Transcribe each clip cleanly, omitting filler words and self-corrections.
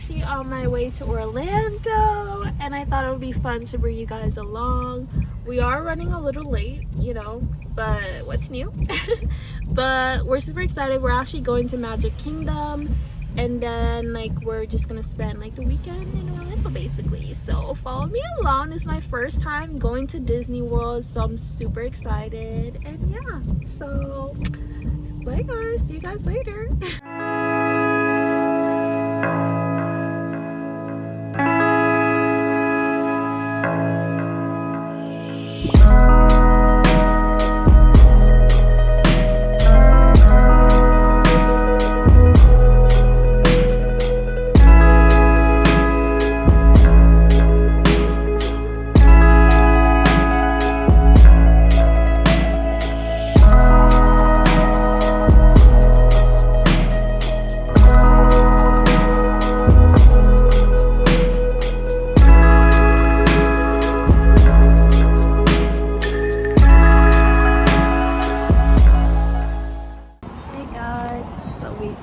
actually on my way to Orlando, and I thought it would be fun to bring you guys along. We are running a little late, you know, but what's new? But we're super excited. We're actually going to Magic Kingdom, and then like we're just gonna spend like the weekend in Orlando basically. So follow me along. It's my first time going to Disney World, so I'm super excited. And yeah, so bye guys, see you guys later.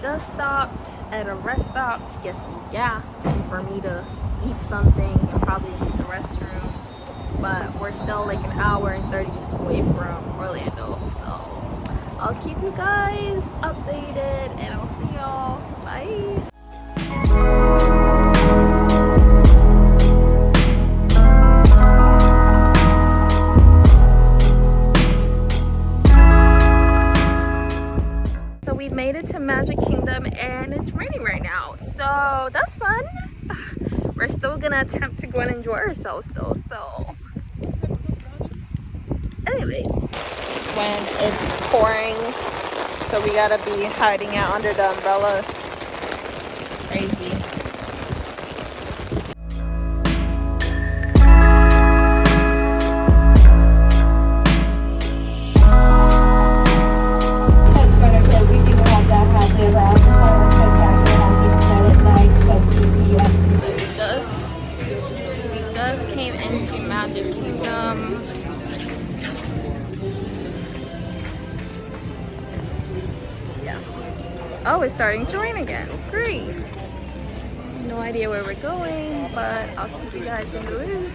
Just stopped at a rest stop to get some gas and for me to eat something and probably use the restroom, but we're still like an hour and 30 minutes away from Orlando, so I'll keep you guys updated and I'll see y'all. Bye. We made it to Magic Kingdom and it's raining right now, so that's fun. We're still gonna attempt to go and enjoy ourselves though, so anyways, when it's pouring, so we gotta be hiding out under the umbrella. Crazy. Magic Kingdom. Yeah. Oh, it's starting to rain again. Great. No idea where we're going, but I'll keep you guys in the loop.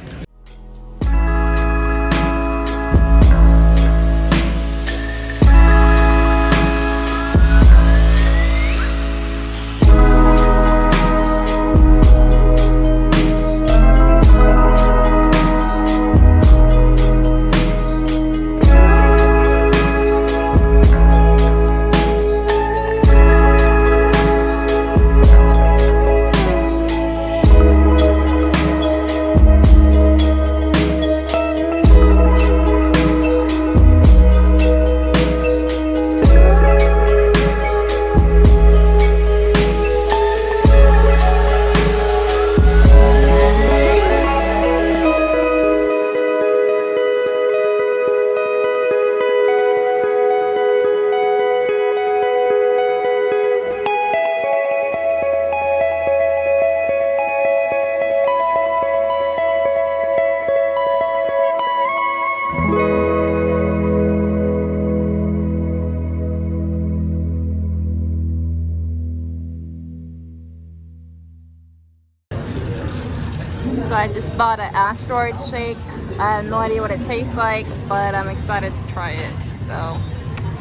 So I just bought an asteroid shake. I have no idea what it tastes like, but I'm excited to try it. So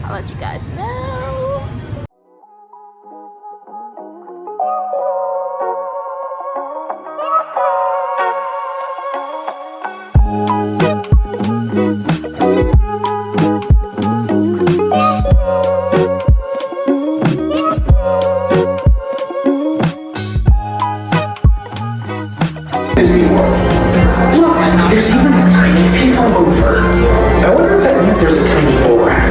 I'll let you guys know. There's even a tiny people over. I wonder if that means there's a tiny bull rack.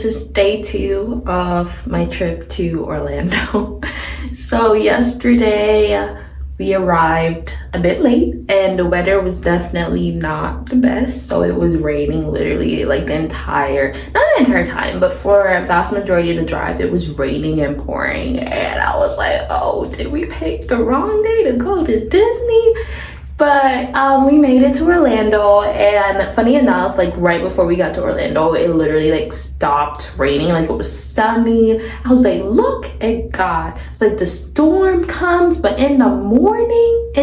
this is day 2 of my trip to Orlando. So yesterday we arrived a bit late and the weather was definitely not the best. So it was raining literally like not the entire time, but for a vast majority of the drive it was raining and pouring, and I was like, oh, did we pick the wrong day to go to Disney? But we made it to Orlando, and funny enough, like right before we got to Orlando, it literally like stopped raining. Like it was sunny. I was like, look at God. It's like the storm comes, but in the morning,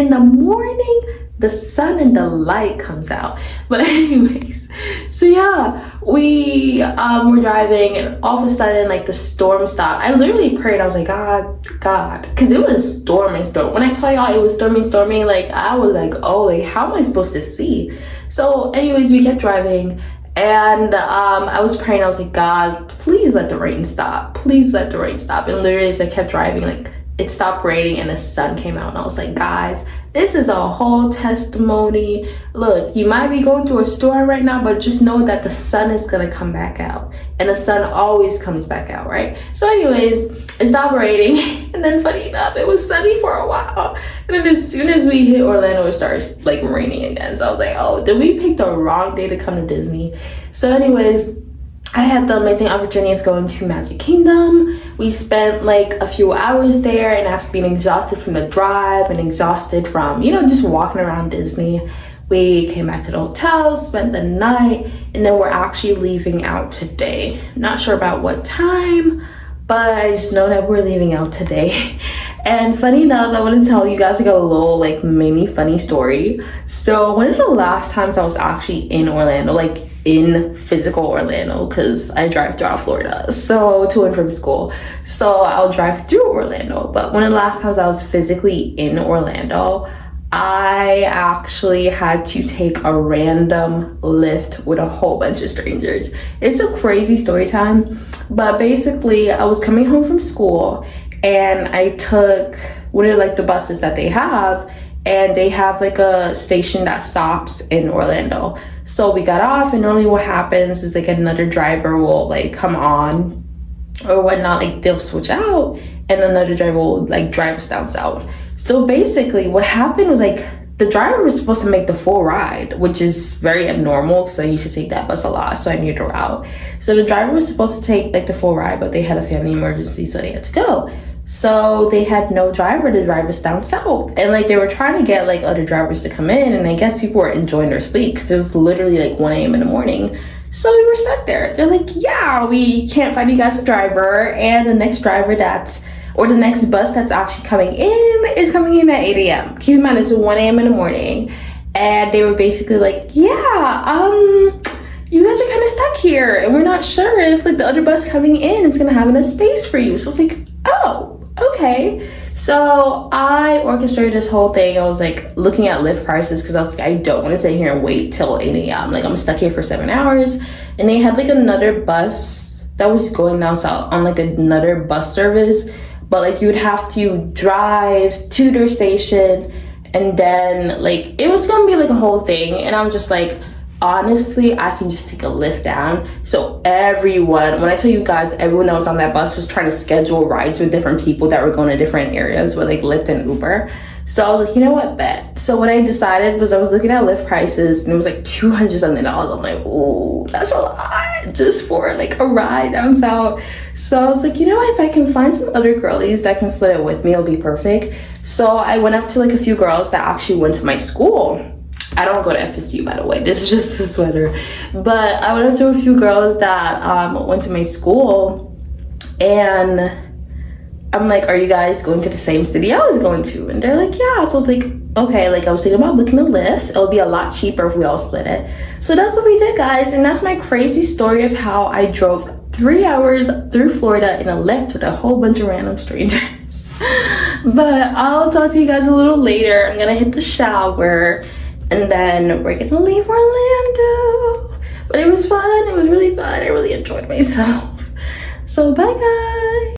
the sun and the light comes out. But anyways, so yeah, we were driving and all of a sudden like the storm stopped. I literally prayed. I was like, God, because it was storming. When I tell y'all it was storming, like I was like, oh, like how am I supposed to see? So anyways, we kept driving, and I was praying. I was like, God, please let the rain stop. Please let the rain stop. And literally as I kept driving, like it stopped raining and the sun came out, and I was like, guys, this is a whole testimony. Look, you might be going through a storm right now, but just know that the sun is gonna come back out, and the sun always comes back out, right? So anyways, it stopped raining, and then funny enough, it was sunny for a while, and then as soon as we hit Orlando, it started like raining again. So I was like, oh, did we pick the wrong day to come to Disney? So anyways, I had the amazing opportunity of going to Magic Kingdom. We spent like a few hours there, and after being exhausted from the drive and exhausted from, just walking around Disney, we came back to the hotel, spent the night, and then we're actually leaving out today. Not sure about what time, but I just know that we're leaving out today. And funny enough, I want to tell you guys like a little like mini funny story. So one of the last times I was actually in Orlando, like in physical Orlando, because I drive throughout Florida, so to and from school, so I'll drive through Orlando. But one of the last times I was physically in Orlando, I actually had to take a random Lyft with a whole bunch of strangers. It's a crazy story time, but basically I was coming home from school and I took one of like the buses that they have, and they have like a station that stops in Orlando. So we got off, and normally what happens is like another driver will like come on or whatnot, like they'll switch out and another driver will like drive us down south. So basically what happened was like the driver was supposed to make the full ride, which is very abnormal because I used to take that bus a lot, so I knew the route. So the driver was supposed to take like the full ride, but they had a family emergency, so they had to go. So they had no driver to drive us down south, and like they were trying to get like other drivers to come in, and I guess people were enjoying their sleep because it was literally like 1 a.m. in the morning. So we were stuck there. They're like, yeah, we can't find you guys a driver, and the next the next bus that's actually coming in is coming in at 8 a.m. Keep in mind it's 1 a.m. in the morning. And they were basically like, yeah, you guys are kind of stuck here, and we're not sure if like the other bus coming in is gonna have enough space for you. So it's like, oh, okay. So I orchestrated this whole thing. I was like looking at Lyft prices because I was like, I don't want to sit here and wait till 8 a.m. Like I'm stuck here for 7 hours. And they had like another bus that was going down south on like another bus service, but like you would have to drive to their station, and then like it was gonna be like a whole thing. And I'm just like, honestly, I can just take a Lyft down. So everyone, when I tell you guys, everyone that was on that bus was trying to schedule rides with different people that were going to different areas with like Lyft and Uber. So I was like, you know what, bet. So what I decided was I was looking at Lyft prices, and it was like $200 something. I'm like, oh, that's a lot just for like a ride down south. So I was like, you know what, if I can find some other girlies that can split it with me, it'll be perfect. So I went up to like a few girls that actually went to my school. I don't go to FSU, by the way. This is just a sweater. But I went up to a few girls that went to my school, and I'm like, are you guys going to the same city I was going to? And they're like, yeah. So I was like, okay, like I was thinking about booking a Lyft. It'll be a lot cheaper if we all split it. So that's what we did, guys. And that's my crazy story of how I drove 3 hours through Florida in a Lyft with a whole bunch of random strangers. But I'll talk to you guys a little later. I'm gonna hit the shower, and then we're gonna leave Orlando. But it was fun. It was really fun. I really enjoyed myself. So bye, guys.